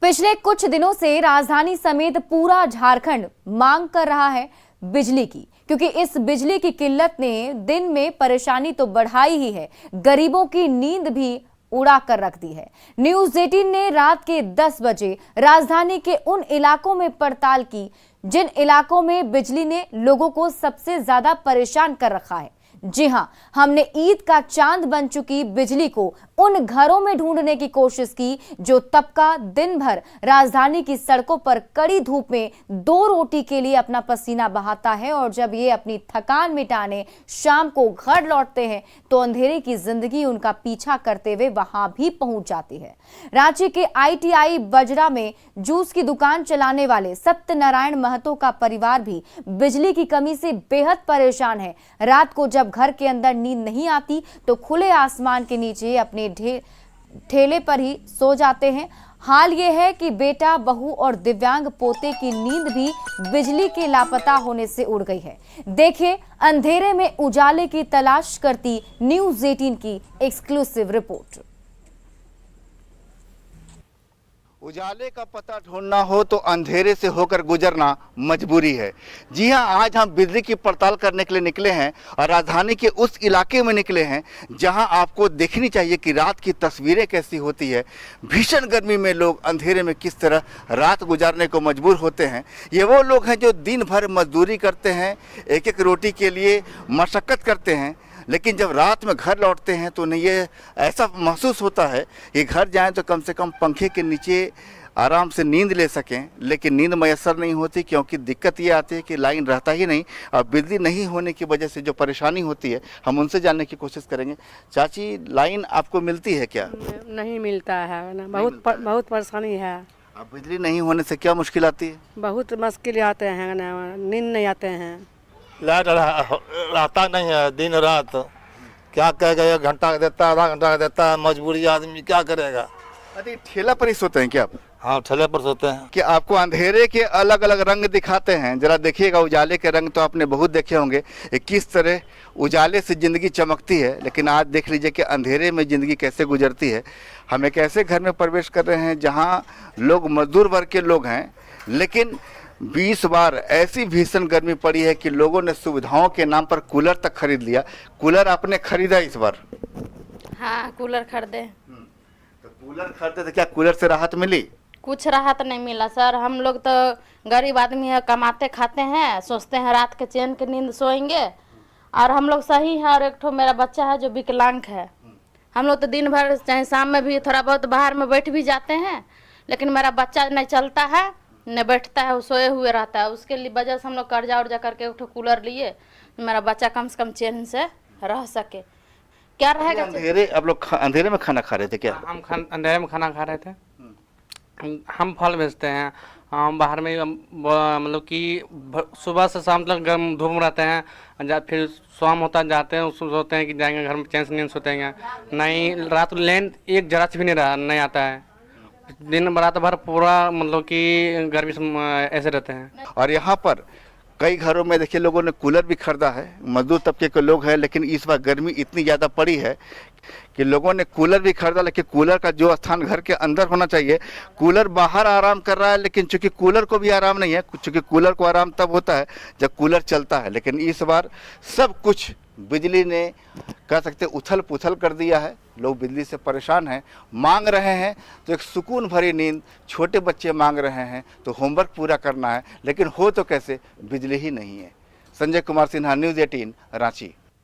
पिछले कुछ दिनों से राजधानी समेत पूरा झारखंड मांग कर रहा है बिजली की, क्योंकि इस बिजली की किल्लत ने दिन में परेशानी तो बढ़ाई ही है, गरीबों की नींद भी उड़ा कर रख दी है। न्यूज़ 18 ने रात के 10 बजे राजधानी के उन इलाकों में पड़ताल की जिन इलाकों में बिजली ने लोगों को सबसे ज्यादा परेशान कर रखा है। जी हां, हमने ईद का चांद बन चुकी बिजली को उन घरों में ढूंढने की कोशिश की जो तबका दिन भर राजधानी की सड़कों पर कड़ी धूप में 2 रोटी के लिए अपना पसीना बहाता है, और जब ये अपनी थकान मिटाने शाम को घर लौटते हैं तो अंधेरे की जिंदगी उनका पीछा करते हुए वहां भी पहुंच जाती है। रांची के ITI बजरा में जूस की दुकान चलाने वाले सत्यनारायण महतो का परिवार भी बिजली की कमी से बेहद परेशान है। रात को जब घर के अंदर नींद नहीं आती तो खुले आसमान के नीचे अपने ठेले पर ही सो जाते हैं। हाल ये है कि बेटा, बहू और दिव्यांग पोते की नींद भी बिजली के लापता होने से उड़ गई है। देखिए अंधेरे में उजाले की तलाश करती न्यूज़ 18 की एक्सक्लूसिव रिपोर्ट। उजाले का पता ढूंढना हो तो अंधेरे से होकर गुजरना मजबूरी है। जी हां, आज हम बिजली की पड़ताल करने के लिए निकले हैं और राजधानी के उस इलाके में निकले हैं जहां आपको देखनी चाहिए कि रात की तस्वीरें कैसी होती है। भीषण गर्मी में लोग अंधेरे में किस तरह रात गुजारने को मजबूर होते हैं। ये वो लोग हैं जो दिन भर मजदूरी करते हैं, एक एक रोटी के लिए मशक्कत करते हैं, लेकिन जब रात में घर लौटते हैं तो उन्हें ये ऐसा महसूस होता है कि घर जाएं तो कम से कम पंखे के नीचे आराम से नींद ले सकें, लेकिन नींद मैसर नहीं होती क्योंकि दिक्कत ये आती है कि लाइन रहता ही नहीं और बिजली नहीं होने की वजह से जो परेशानी होती है हम उनसे जानने की कोशिश करेंगे। चाची, लाइन आपको मिलती है क्या? नहीं मिलता है ना, बहुत परेशानी है। अब बिजली नहीं होने से क्या मुश्किल आती है? बहुत मुश्किल आते हैं ना, नींद नहीं आते हैं। लाइट रहता नहीं है दिन रात, क्या कहेगा, 1 घंटा का देता है, आधा घंटा का देता है, मजबूरी आदमी क्या करेगा। अरे ठेला पर ही सोते हैं क्या आप? हाँ, ठेले पर सोते हैं। कि आपको अंधेरे के अलग अलग रंग दिखाते हैं, जरा देखिएगा। उजाले के रंग तो आपने बहुत देखे होंगे, किस तरह उजाले से ज़िंदगी चमकती है, लेकिन आज देख लीजिए कि अंधेरे में ज़िंदगी कैसे गुजरती है। हम एक ऐसे घर में प्रवेश कर रहे हैं जहाँ लोग मजदूर वर्ग के लोग हैं, लेकिन 20 बार ऐसी भीषण गर्मी पड़ी है कि लोगों ने सुविधाओं के नाम पर कूलर तक खरीद लिया। कूलर आपने खरीदा इस बार? हाँ, कूलर खरीदे। तो कूलर खरीदे तो क्या कूलर से राहत मिली? कुछ राहत नहीं मिला सर। हम लोग तो गरीब आदमी है, कमाते खाते हैं, सोचते हैं रात के चैन की नींद सोएंगे, और हम लोग सही है। और एक ठो मेरा बच्चा है जो विकलांग है। हम लोग तो दिन भर चाहे शाम में भी थोड़ा बहुत बाहर में बैठ भी जाते हैं, लेकिन मेरा बच्चा नहीं चलता है, न बैठता है, वो सोए हुए रहता है। उसके लिए वजह से हम लोग कर्जा उर्जा करके एक कूलर लिए, मेरा बच्चा कम से कम चैन से रह सके। क्या रहेगा? अंधेरे, आप लोग अंधेरे में खाना खा रहे थे क्या? हम अंधेरे में खाना खा रहे थे। हम फल बेचते हैं, हम बाहर में मतलब कि सुबह से शाम तक गर्म धूप में रहते हैं, फिर शाम होता जाते हैं, सोचते हैं कि जाएंगे घर में चैन से नींद सोते हैं। नहीं, रात लेन एक जरा से भी नहीं आता है। दिन रात भर पूरा मतलब कि गर्मी से ऐसे रहते हैं। और यहाँ पर कई घरों में देखिए लोगों ने कूलर भी खरीदा है, मजदूर तबके के लोग हैं, लेकिन इस बार गर्मी इतनी ज़्यादा पड़ी है कि लोगों ने कूलर भी खरीदा, लेकिन कूलर का जो स्थान घर के अंदर होना चाहिए, कूलर बाहर आराम कर रहा है। लेकिन चूंकि कूलर को भी आराम नहीं है, चूंकि कूलर को आराम तब होता है जब कूलर चलता है, लेकिन इस बार सब कुछ बिजली ने कह सकते उथल पुथल कर दिया है। लोग बिजली से परेशान हैं, मांग रहे हैं तो एक सुकून भरी नींद, छोटे बच्चे मांग रहे हैं तो होमवर्क पूरा करना है, लेकिन हो तो कैसे, बिजली ही नहीं है। संजय कुमार सिन्हा, न्यूज़ 18, रांची।